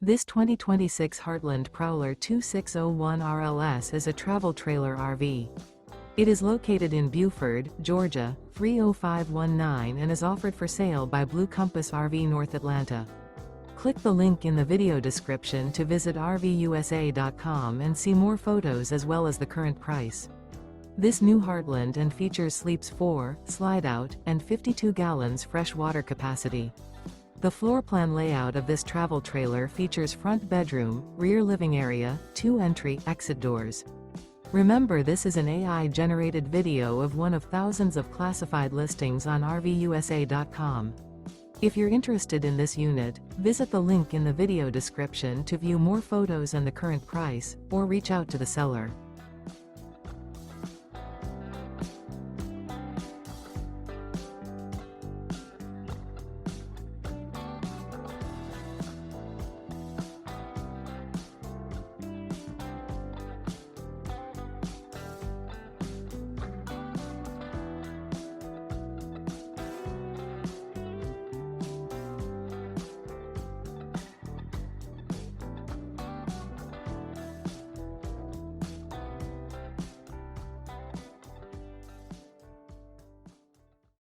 This 2026 Heartland Prowler 2601 RLS is a travel trailer RV. It is located in Buford, Georgia, 30519 and is offered for sale by Blue Compass RV North Atlanta. Click the link in the video description to visit RVUSA.com and see more photos as well as the current price. This new Heartland and features sleeps 4, Slideout, and 52 gallons fresh water capacity. The floor plan layout of this travel trailer features front bedroom, rear living area, 2 entry/exit doors. Remember, this is an AI-generated video of one of thousands of classified listings on RVUSA.com. If you're interested in this unit, visit the link in the video description to view more photos and the current price, or reach out to the seller.